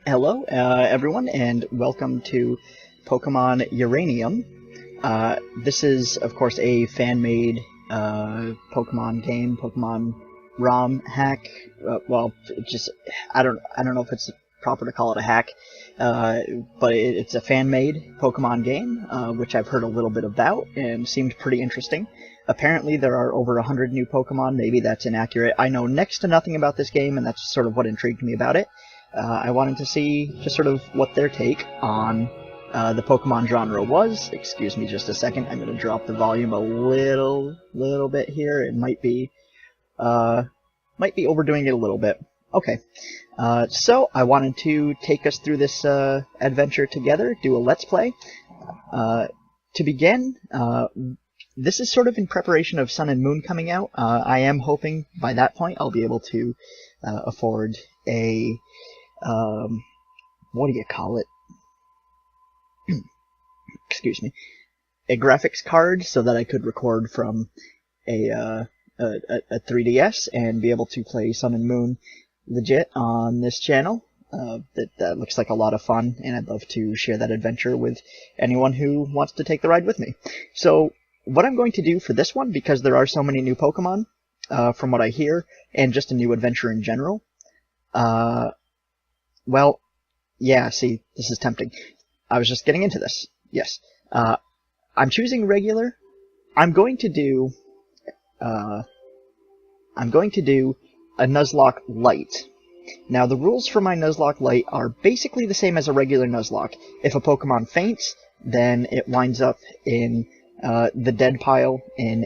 Hello, everyone, and welcome to Pokemon Uranium. This is, of course, a fan-made Pokemon game, Pokemon ROM hack. Well, I don't know if it's proper to call it a hack, but it's a fan-made Pokemon game, which I've heard a little bit about and seemed pretty interesting. Apparently, there are over 100 new Pokemon. Maybe that's inaccurate. I know next to nothing about this game, and that's sort of what intrigued me about it. I wanted to see just sort of what their take on the Pokemon genre was. Excuse me just a second. I'm going to drop the volume a little bit here. It might be overdoing it a little bit. Okay. So I wanted to take us through this adventure together, do a Let's Play. To begin, this is sort of in preparation of Sun and Moon coming out. I am hoping by that point I'll be able to afford a what do you call it? Excuse me. A graphics card so that I could record from a 3DS and be able to play Sun and Moon legit on this channel. That looks like a lot of fun, and I'd love to share that adventure with anyone who wants to take the ride with me. So, what I'm going to do for this one, because there are so many new Pokemon, from what I hear, and just a new adventure in general, well, yeah, see, this is tempting. I was just getting into this. Yes. I'm choosing regular. I'm going to do a Nuzlocke Light. Now, the rules for my Nuzlocke Light are basically the same as a regular Nuzlocke. If a Pokemon faints, then it winds up in the dead pile in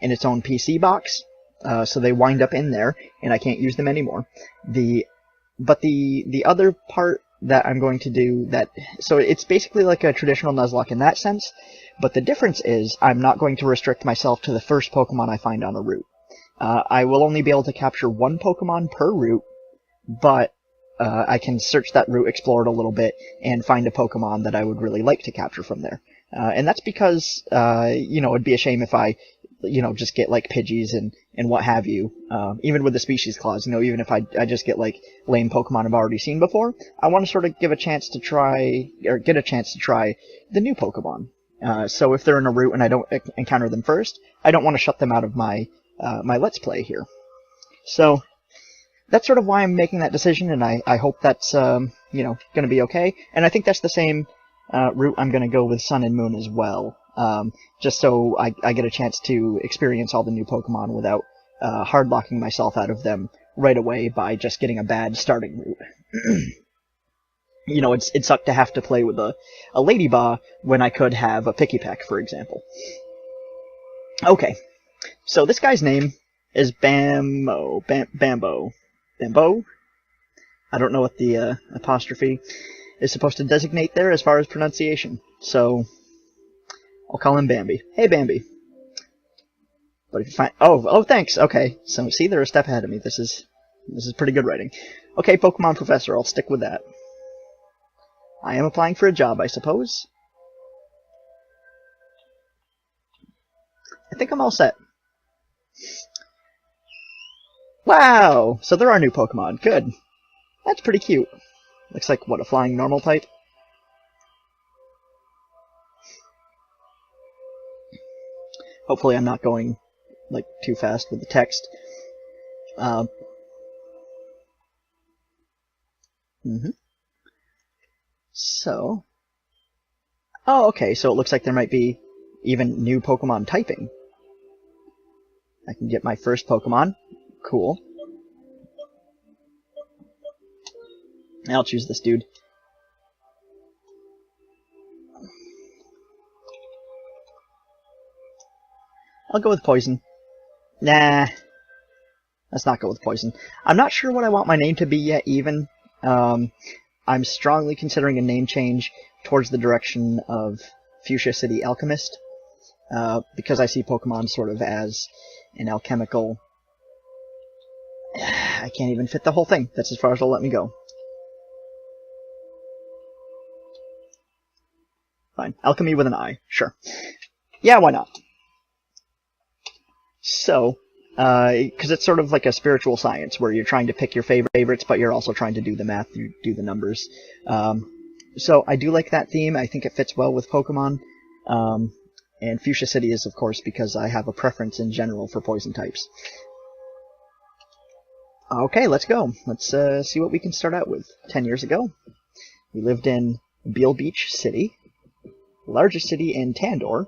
its own PC box. So they wind up in there, and I can't use them anymore. But the other part that I'm going to do so it's basically like a traditional Nuzlocke in that sense, but the difference is I'm not going to restrict myself to the first Pokemon I find on a route. I will only be able to capture one Pokemon per route, but I can search that route, explore it a little bit, and find a Pokemon that I would really like to capture from there. And that's because, it'd be a shame if I, just get, like, Pidgeys and what have you. Even with the species clause, even if I just get, like, lame Pokemon I've already seen before, I want to sort of get a chance to try the new Pokemon. So if they're in a route and I don't encounter them first, I don't want to shut them out of my Let's Play here. So, that's sort of why I'm making that decision, and I hope that's, going to be okay. And I think that's the same route I'm going to go with Sun and Moon as well. Just so I get a chance to experience all the new Pokemon without hard-locking myself out of them right away by just getting a bad starting route. It'd suck to have to play with a Ladybah when I could have a Pikipek, for example. Okay, so this guy's name is bamb'o. Bamb'o? I don't know what the apostrophe is supposed to designate there as far as pronunciation, so I'll call him Bambi. Hey, Bambi. But if you find... Oh, thanks. Okay. So, see, they're a step ahead of me. This is pretty good writing. Okay, Pokemon Professor, I'll stick with that. I am applying for a job, I suppose. I think I'm all set. Wow! So there are new Pokemon. Good. That's pretty cute. Looks like, what, a flying normal type? Hopefully I'm not going, like, too fast with the text. So... Oh, okay, so it looks like there might be even new Pokemon typing. I can get my first Pokemon. Cool. I'll choose this dude. I'll go with Poison. Nah. Let's not go with Poison. I'm not sure what I want my name to be yet, even. I'm strongly considering a name change towards the direction of Fuchsia City Alchemist, because I see Pokemon sort of as an alchemical... I can't even fit the whole thing. That's as far as they'll let me go. Fine. Alchemy with an I. Sure. Yeah, why not? So, Because it's sort of like a spiritual science where you're trying to pick your favorites, but you're also trying to do the math, you do the numbers. So I do like that theme. I think it fits well with Pokemon. And Fuchsia City is, of course, because I have a preference in general for poison types. Okay, let's go. Let's see what we can start out with. 10 years ago, we lived in Beale Beach City, largest city in Tandor.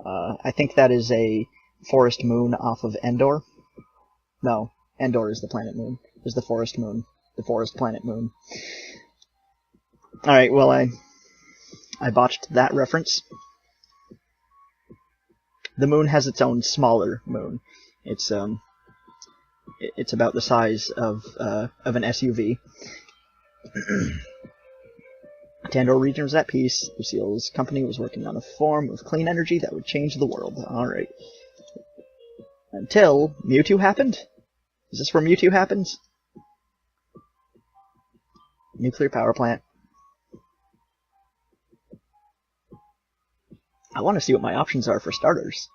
I think that is a forest moon off of Endor. No, Endor is the planet moon. Is the forest moon. The forest planet moon. Alright, well, I botched that reference. The moon has its own smaller moon. It's about the size of an SUV. Tandor region was at peace. Lucille's company was working on a form of clean energy that would change the world. Alright. Until Mewtwo happened? Is this where Mewtwo happens? Nuclear power plant. I want to see what my options are for starters.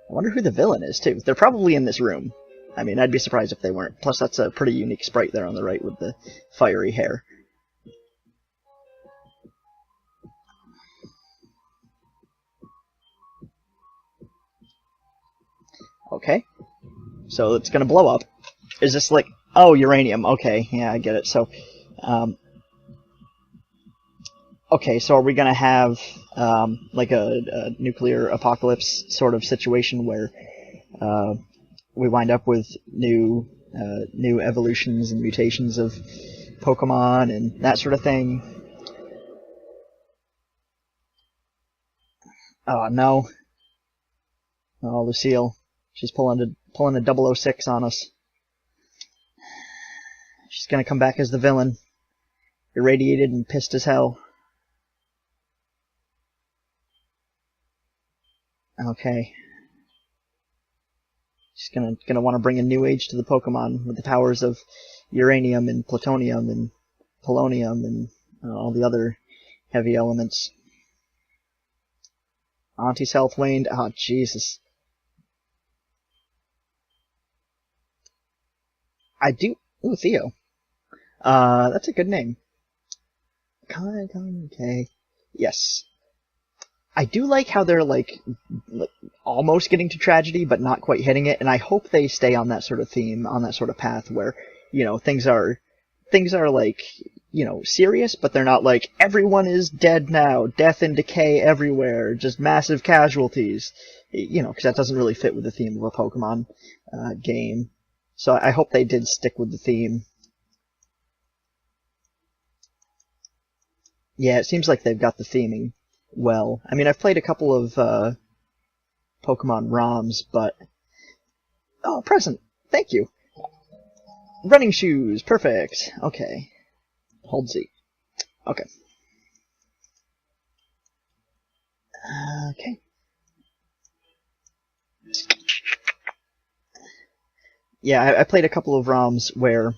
I wonder who the villain is, too. They're probably in this room. I mean, I'd be surprised if they weren't. Plus, that's a pretty unique sprite there on the right with the fiery hair. Okay. So it's gonna blow up. Is this like... Oh, uranium. Okay, yeah, I get it. So, okay, so are we gonna have, like a nuclear apocalypse sort of situation where, we wind up with new evolutions and mutations of Pokemon and that sort of thing? Oh, no. Oh, Lucille. She's pulling a 006 on us. She's gonna come back as the villain. Irradiated and pissed as hell. Okay. She's gonna want to bring a new age to the Pokemon with the powers of uranium and plutonium and polonium and all the other heavy elements. Auntie's health waned. Oh, Jesus. I do... Ooh, Theo. That's a good name. Okay. Yes. I do like how they're, like, almost getting to tragedy, but not quite hitting it, and I hope they stay on that sort of theme, on that sort of path where, you know, things are, like, you know, serious, but they're not like, everyone is dead now, death and decay everywhere, just massive casualties. You know, because that doesn't really fit with the theme of a Pokemon game. So I hope they did stick with the theme. Yeah, it seems like they've got the theming well. I mean, I've played a couple of Pokemon ROMs, but... Oh, present! Thank you! Running shoes! Perfect! Okay. Hold Z. Okay. Okay. Yeah, I played a couple of ROMs where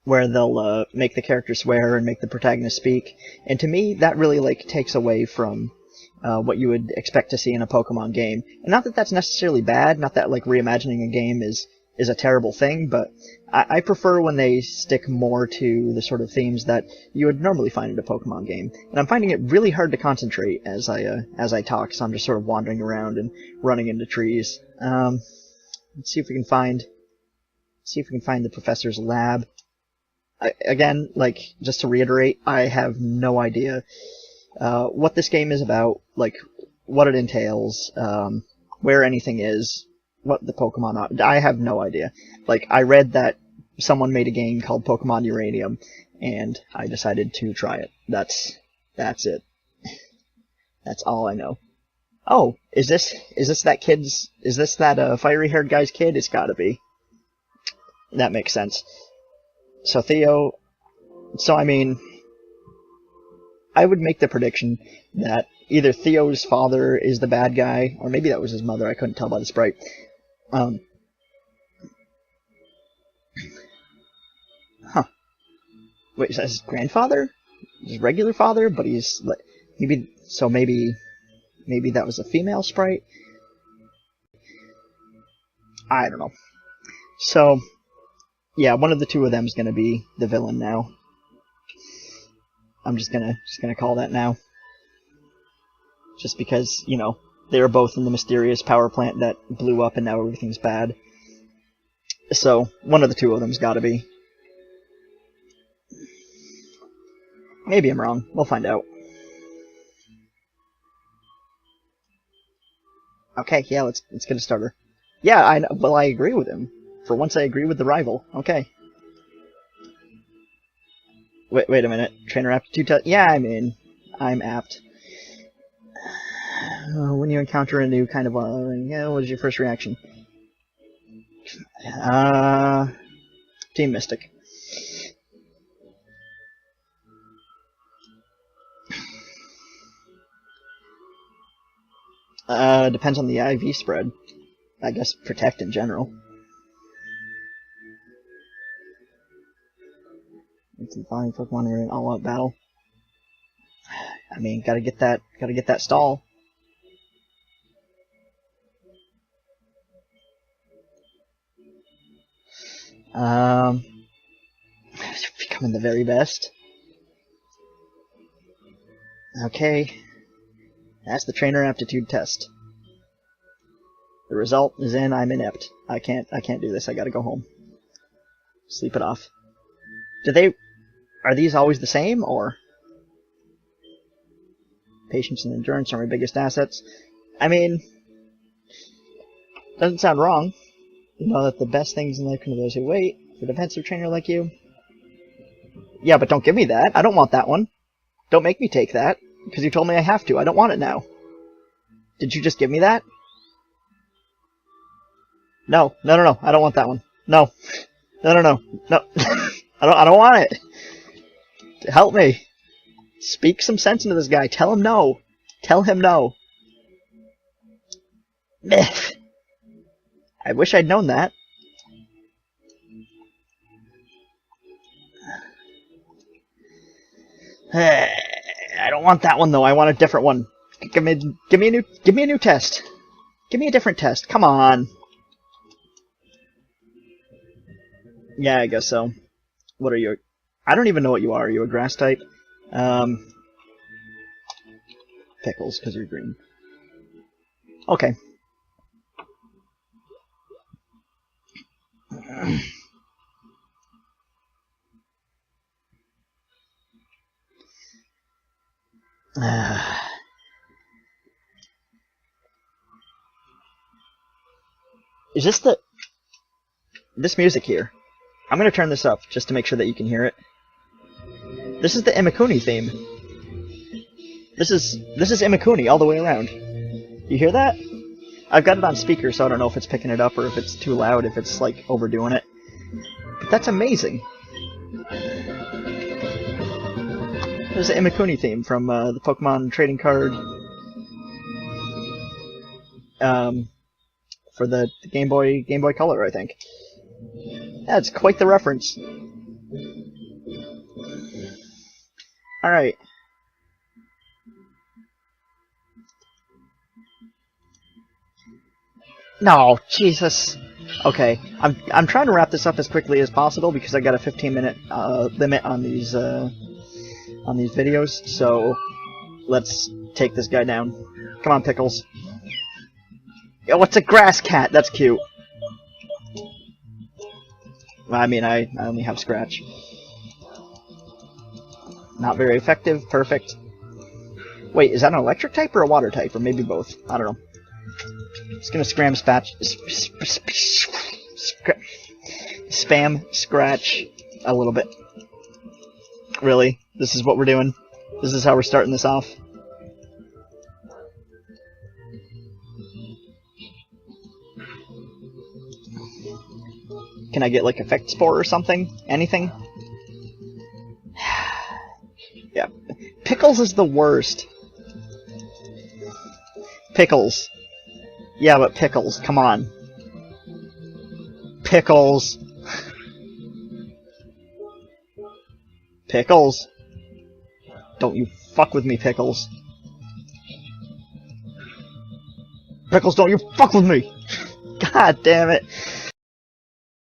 they'll make the character swear and make the protagonist speak, and to me that really like takes away from what you would expect to see in a Pokemon game. And not that that's necessarily bad, not that like reimagining a game is a terrible thing, but I prefer when they stick more to the sort of themes that you would normally find in a Pokemon game. And I'm finding it really hard to concentrate as I talk, so I'm just sort of wandering around and running into trees. Let's see if we can find the professor's lab. Again, like, just to reiterate, I have no idea what this game is about, like, what it entails, where anything is, what the Pokemon are. I have no idea. Like, I read that someone made a game called Pokemon Uranium, and I decided to try it. That's it. That's all I know. Oh, is this that fiery-haired guy's kid? It's gotta be. That makes sense. So Theo... So, I mean... I would make the prediction that either Theo's father is the bad guy, or maybe that was his mother, I couldn't tell by the sprite. Wait, is that his grandfather? His regular father? But he's... Maybe that was a female sprite? I don't know. So, yeah, one of the two of them is going to be the villain now. I'm just gonna call that now. Just because, you know, they were both in the mysterious power plant that blew up and now everything's bad. So, one of the two of them's gotta be. Maybe I'm wrong. We'll find out. Okay, yeah, let's get a starter. Yeah, I agree with him. For once I agree with the rival. Okay. Wait a minute. Trainer aptitude test? Yeah, I'm apt. When you encounter a new kind of what is your first reaction? Team Mystic. Depends on the IV spread. I guess protect in general. It's the following Pokemon are in all-out battle. I mean, gotta get that stall. Becoming the very best. Okay. That's the trainer aptitude test. The result is in. I'm inept. I can't do this. I gotta go home. Sleep it off. Are these always the same, or? Patience and endurance are my biggest assets. I mean, doesn't sound wrong. You know that the best things in life come to those who wait. For a defensive trainer like you. Yeah, but don't give me that. I don't want that one. Don't make me take that. Because you told me I have to. I don't want it now. Did you just give me that? No. I don't want that one. No. No. I don't want it. Help me. Speak some sense into this guy. Tell him no. Tell him no. I wish I'd known that. I don't want that one though. I want a different one. Give me a new test. Give me a different test. Come on. Yeah, I guess so. What are you? I don't even know what you are. Are you a grass type? Pickles, because you're green. Okay. Is this music here? I'm gonna turn this up just to make sure that you can hear it. This is the Imakuni theme. This is Imakuni all the way around. You hear that? I've got it on speaker, so I don't know if it's picking it up or if it's too loud, if it's like overdoing it. But that's amazing. There's the Imakuni theme from the Pokemon trading card for the Game Boy Color, I think. That's quite the reference. Alright. No, Jesus. Okay, I'm trying to wrap this up as quickly as possible because I got a 15-minute limit on these videos. So let's take this guy down. Come on, Pickles. Oh, it's a grass cat. That's cute. I mean, I only have Scratch. Not very effective. Perfect. Wait, is that an electric type or a water type? Or maybe both. I don't know. Just gonna spam Scratch a little bit. Really? This is what we're doing? This is how we're starting this off? Can I get, like, Effect Spore or something? Anything? Yeah. Pickles is the worst. Pickles. Yeah, but Pickles. Come on. Pickles. Pickles. Don't you fuck with me, Pickles. Pickles, don't you fuck with me! God damn it.